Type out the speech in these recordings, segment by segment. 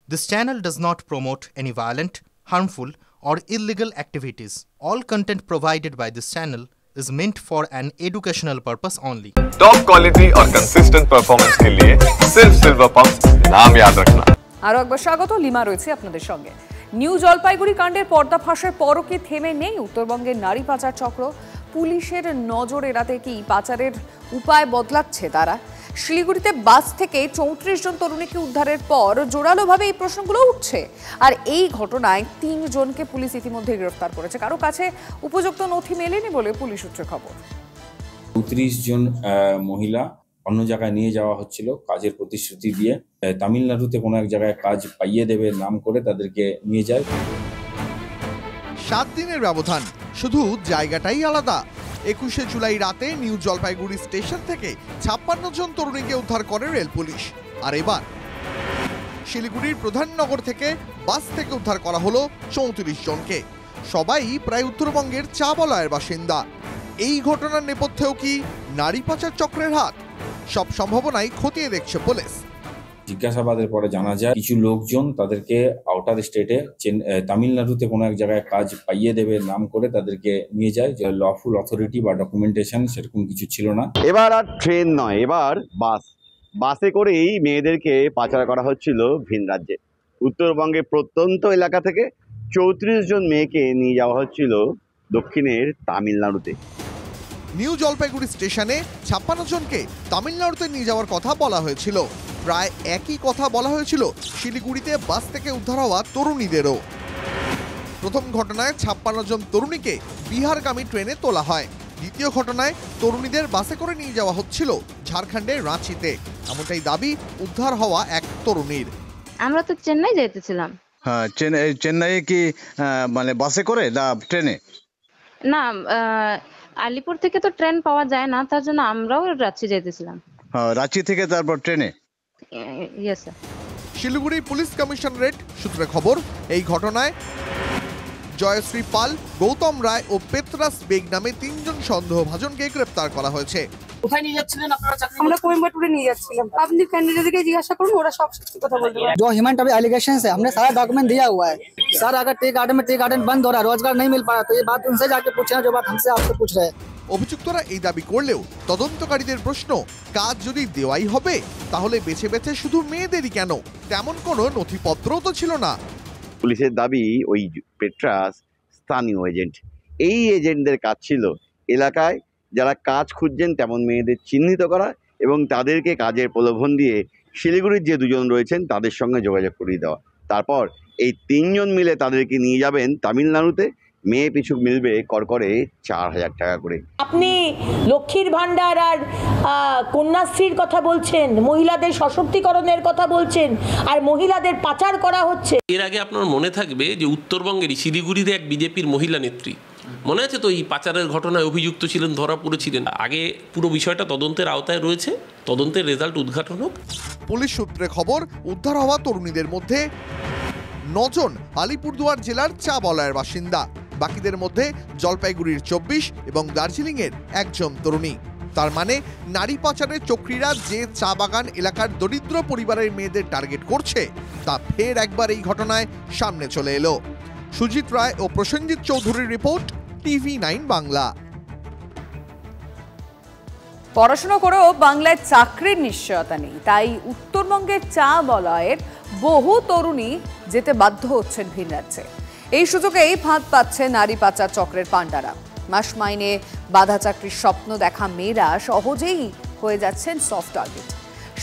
This channel does not promote any violent, harmful, or illegal activities. All content provided by this channel is meant for an educational purpose only. Top quality और consistent performance के लिए सिर्फ silver pumps नाम याद रखना। আরো একবার স্বাগত, লিমা রয়েছে আপনাদের সঙ্গে। নিউ জলপাইগুড়ি কাণ্ডের পর্দাফাঁসের পরও কি থেমে নেই উত্তরবঙ্গের নারী পাচার চক্র? পুলিশের নজর এড়াতে কি পাচারের উপায় বদলাচ্ছে তারা? শিলিগুড়িতে বাস থেকে 34 জন তরুণীকে উদ্ধারের পর জোরালোভাবে এই প্রশ্নগুলো উঠছে। আর এই ঘটনায় 3 জনকে পুলিশ ইতিমধ্যে গ্রেফতার করেছে। কারো কাছে উপযুক্ত নথি মেলেনি বলে পুলিশ সূত্রে খবর। 34 জন মহিলা অন্য জায়গায় নিয়ে যাওয়া হচ্ছিল কাজের প্রতিশ্রুতি দিয়ে। তামিলনাড়ুতে কোনো এক জায়গায় কাজ পাইয়ে দেবে নাম করে তাদেরকে নিয়ে যায়। 7 দিনের ব্যবধান, শুধু জায়গাটাই আলাদা। 21শে জুলাই রাতে নিউ জলপাইগুড়ি স্টেশন থেকে 56 জন তরুণীকে উদ্ধার করে রেল পুলিশ। আর এবার শিলিগুড়ির প্রধাননগর থেকে বাস থেকে উদ্ধার করা হলো 34 জনকে। সবাই প্রায় উত্তরবঙ্গের চা বলয়ের বাসিন্দা। এই ঘটনার নেপথ্যেও কি নারী পাচার চক্রের হাত? সব সম্ভাবনাই খতিয়ে দেখছে পুলিশ। জিজ্ঞাসাবাদের পরে জানা যায় কিছু লোকজন তাদেরকে আউটার স্টেটে তামিলনাড়ুতে কোনো এক জায়গায় কাজ পাইয়ে দেবে নাম করে তাদেরকে নিয়ে যায়। যে লফুল অথরিটি বা ডকুমেন্টেশন সেরকম কিছু ছিল না। এবার আর ট্রেন নয়, এবার বাসে করেই মেয়েদেরকে পাচার করা হচ্ছিল ভিন রাজ্যে। উত্তরবঙ্গের প্রত্যন্ত এলাকা থেকে 34 জন মেয়েকে নিয়ে যাওয়া হচ্ছিল দক্ষিণের তামিলনাড়ুতে। নিউ জলপাইগুড়ি স্টেশনে 56 জনকে তামিলনাড়ুতে নিয়ে যাওয়ার কথা বলা হয়েছিল। প্রায় একই কথা বলা হয়েছিল শিলিগুড়িতে বাস থেকে উদ্ধার হওয়া তরুণীদেরও। প্রথম ঘটনায় 56 জন তরুণীকে বিহারগামী ট্রেনে তোলা হয়। দ্বিতীয় ঘটনায় তরুণীদের বাসে করে নিয়ে যাওয়া হচ্ছিল ঝাড়খণ্ডের রাঁচিতে। এমনটাই দাবি উদ্ধার হওয়া এক তরুণীর। আমরা তো চেন্নাই যেতেছিলাম। হ্যাঁ, চেন্নাই কি মানে বাসে করে না ট্রেনে? না, আলিপুর থেকে তো ট্রেন পাওয়া যায় না, তার জন্য আমরাও রাঁচি যেতেছিলাম। হ্যাঁ, রাঁচি থেকে তারপর ট্রেনে। Yes sir. Siliguri police commissionerate সূত্রে খবর, এই ঘটনায় জয়শ্রী পাল, গৌতম রায় ও পেত্রাস বেগ নামে 3 জন সন্দেহভাজনকে গ্রেপ্তার করা হয়েছে। কোথায় নিয়ে যাচ্ছিলেন আপনারা? আমরা কোয়েম্বাটুরে নিয়ে যাচ্ছিলাম। আপনি ক্যান্ডিডেটকে জিজ্ঞাসা করুন, ওরা সব সত্যি কথা বলতে পারে। जो ह्यूमन ट्रैफिक एलिगेशन है, हमने सारा डॉक्यूमेंट दिया हुआ है सर। अगर टी गार्डन में टी गार्डन बंद हो रहा है, रोजगार नहीं मिल पा रहा, तो ये बात उनसे जाके पूछे जो बात हमसे आपसे पूछ रहे हैं। অভিযুক্তরা এই দাবি করলেও তদন্তকারীদের প্রশ্ন, কাজ যদি দেওয়াই হবে তাহলে বেছে বেছে শুধু মেয়েদেরই কেন? তেমন কোনো নথিপত্রও তো ছিল না। পুলিশের দাবি ওই পেট্রাস স্থানীয় এজেন্ট। এই এজেন্টদের কাজ ছিল এলাকায় যারা কাজ খুঁজছেন তেমন মেয়েদের চিহ্নিত করা এবং তাদেরকে কাজের প্রলোভন দিয়ে শিলিগুড়ির যে 2 জন রয়েছেন তাদের সঙ্গে যোগাযোগ করিয়ে দেওয়া। তারপর এই 3 জন মিলে তাদেরকে নিয়ে যাবেন তামিলনাড়ুতে। মেয়ে পিছু মিলবে করকরে 4000 টাকা করে। আপনি লক্ষ্মীর ভান্ডার আর কন্যাশ্রীর কথা বলছেন, মহিলাদের সশক্তিকরণের কথা বলছেন, আর মহিলাদের পাচার করা হচ্ছে। এর আগে আপনার মনে থাকবে যে উত্তরবঙ্গের শিলিগুড়িতে এক বিজেপির মহিলা নেত্রী, মনে আছে তো, এই পাচারের ঘটনায় অভিযুক্ত ছিলেন, ধরা পড়েছিলেন। আগে পুরো বিষয়টা তদন্তের আওতায় রয়েছে, তদন্তের রেজাল্ট উদ্ঘাটন হোক। পুলিশ সূত্রে খবর, উদ্ধার হওয়া তরুণীদের মধ্যে 9 জন আলিপুরদুয়ার জেলার চা বলয়ের বাসিন্দা। বাকিদের মধ্যে জলপাইগুড়ির 24 এবং দার্জিলিংয়ের 1 জন তরুণী। তার মানে নারী পাচারের চক্রীরা যে চা বাগান এলাকার দরিদ্র পরিবারের মেয়েদের টার্গেট করছে তা ফের একবার এই ঘটনায় সামনে চলে এলো। সুজিত রায় ও প্রসেনজিৎ চৌধুরীর রিপোর্ট, TV9 বাংলা। পড়াশোনা করেও বাংলায় চাকরির নিশ্চয়তা নেই, তাই উত্তরবঙ্গের চা বলয়ের বহু তরুণী যেতে বাধ্য হচ্ছেন ভিন রাজ্যে। এই সুযোগেই ফাঁদ পাচ্ছে নারী পাচার চক্রের পাণ্ডারা। মাস মাইনে বাধা চাকরির স্বপ্ন দেখা মেয়েরা সহজেই হয়ে যাচ্ছেন সফট টার্গেট।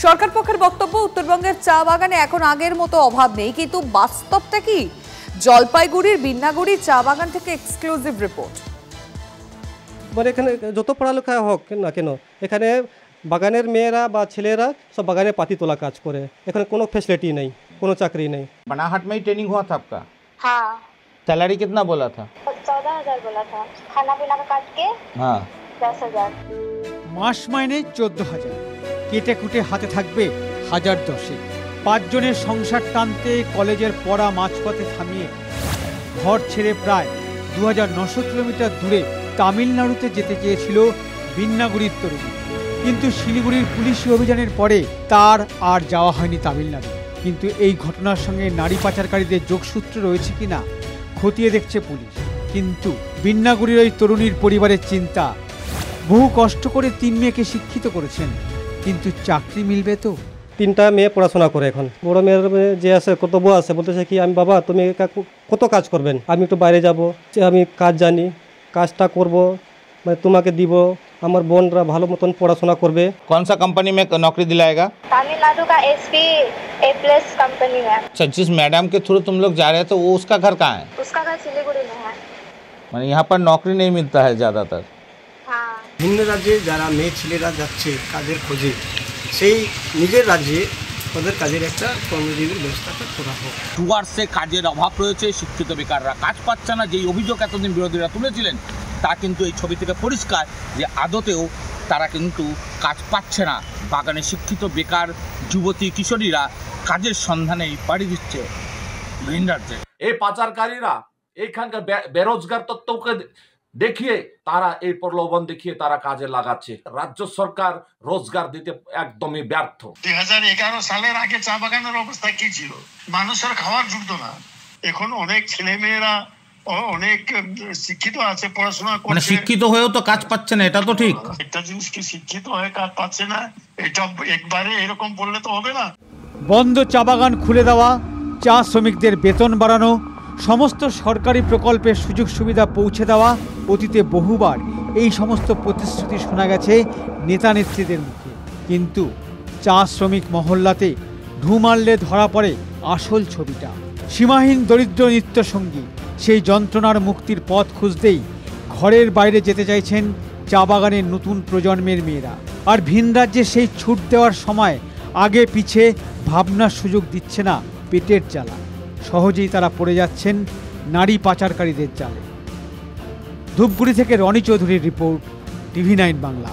সরকার পক্ষের বক্তব্য, উত্তরবঙ্গের চা বাগানে এখন আগের মতো অভাব নেই, কিন্তু বাস্তবটা কি? জলপাইগুড়ির বিন্নাগুড়ি চা বাগান থেকে এক্সক্লুসিভ রিপোর্ট। মানে এখানে যত পড়ালেখা হোক না কেন, এখানে বাগানের মেয়েরা বা ছেলেরা সব বাগানে পাতি তোলা কাজ করে। এখানে কোনো ফেसिलिटी नहीं, কোনো চাকরি नहीं। बनाहट में ही ट्रेनिंग हुआ था आपका? हाँ। सैलरी कितना बोला था? 14,000 बोला था, खाना पीना का काट के। हाँ। 10,000। মাস মাইনে 14,000, কেটে কুটে হাতে থাকবে 1010। 5 জনের সংসার টানতে কলেজের পড়া মাঝপথে থামিয়ে ঘর ছেড়ে প্রায় 2900 কিলোমিটার দূরে তামিলনাড়ুতে যেতে চেয়েছিল বিন্নাগুড়ির তরুণী। কিন্তু শিলিগুড়ির পুলিশি অভিযানের পরে তার আর যাওয়া হয়নি তামিলনাড়ু। কিন্তু এই ঘটনার সঙ্গে নারী পাচারকারীদের যোগসূত্র রয়েছে কিনা খতিয়ে দেখছে পুলিশ। কিন্তু বিন্নাগুড়ির ওই তরুণীর পরিবারের চিন্তা, বহু কষ্ট করে 3 মেয়েকে শিক্ষিত করেছেন, কিন্তু চাকরি মিলবে তো? 3টা মেয়ে পড়াশোনা করে এখন। বড় মেয়ের যে আছে কর্তব্য আছে, বলতেছে কি আমি বাবা তুমি কত কাজ করবেন, আমি একটু বাইরে যাব, আমি কাজ জানি, কাজটা করব, মানে তোমাকে দিব, আমার বোনরা ভালো মতন পড়াশোনা করবে। कौन सा कंपनी में नौकरी दिलाएगा? तमिलनाडु का एसपी ए+ कंपनी में। अच्छा, जिस मैडम के थ्रू तुम लोग जा रहे हैं तो वो उसका घर कहाँ है? उसका घर सिलीगुड़ी में है। মানে यहाँ पर नौकरी नहीं मिलता है ज़्यादातर। हाँ। ভিন্ন রাজ্যে যারা মেয়ে ছেলেরা যাচ্ছে কাজের খোঁজে, সেই নিজের রাজ্যে ওদের কাজের একটা কর্মজীবীর ব্যবস্থাটা করা হোক। ডুয়ার্সে কাজের অভাব রয়েছে, শিক্ষিত বেকাররা কাজ পাচ্ছে না, যেই অভিযোগ এতদিন বিরোধীরা তুলেছিলেন তা কিন্তু এই ছবি থেকে পরিষ্কার যে আদতেও তারা কিন্তু কাজ পাচ্ছে না। বাগানে শিক্ষিত বেকার যুবতী কিশোরীরা কাজের সন্ধানেই পাড়ি দিচ্ছে ভিন রাজ্যে। এই পাচারকারীরা এইখানকার বেরোজগার তত্ত্বকে দেখিয়ে তারা এই প্রলোভন দেখিয়ে তারা কাজে লাগাচ্ছে। রাজ্য সরকার রোজগার দিতে একদমই ব্যর্থ। 2011 সালের আগে চা বাগানের অবস্থা কি ছিল? মানুষের খাওয়ার জুটতো না। এখন অনেক ছেলে মেয়েরা অনেক শিক্ষিত আছে, পড়াশোনা করছে, মানে শিক্ষিত হয়েও তো কাজ পাচ্ছে না, এটা তো ঠিক। একটা জিনিস কি শিক্ষিত হয়ে কাজ পাচ্ছে না, এটা একবারে এরকম বললে তো হবে না। বন্ধ চা বাগান খুলে দেওয়া, চা শ্রমিকদের বেতন বাড়ানো, সমস্ত সরকারি প্রকল্পের সুযোগ সুবিধা পৌঁছে দেওয়া, অতীতে বহুবার এই সমস্ত প্রতিশ্রুতি শোনা গেছে নেতা নেত্রীদের মুখে। কিন্তু চা শ্রমিক মহল্লাতে ঢু মারলে ধরা পড়ে আসল ছবিটা। সীমাহীন দরিদ্র নিত্যসঙ্গী, সেই যন্ত্রণার মুক্তির পথ খুঁজতেই ঘরের বাইরে যেতে চাইছেন চা বাগানের নতুন প্রজন্মের মেয়েরা। আর ভিন রাজ্যে সেই ছুট দেওয়ার সময় আগে পিছে ভাবনার সুযোগ দিচ্ছে না পেটের জ্বালা। সহজেই তারা পড়ে যাচ্ছেন নারী পাচারকারীদের জালে। ধূপগুড়ি থেকে রনি চৌধুরীর রিপোর্ট, TV9 বাংলা।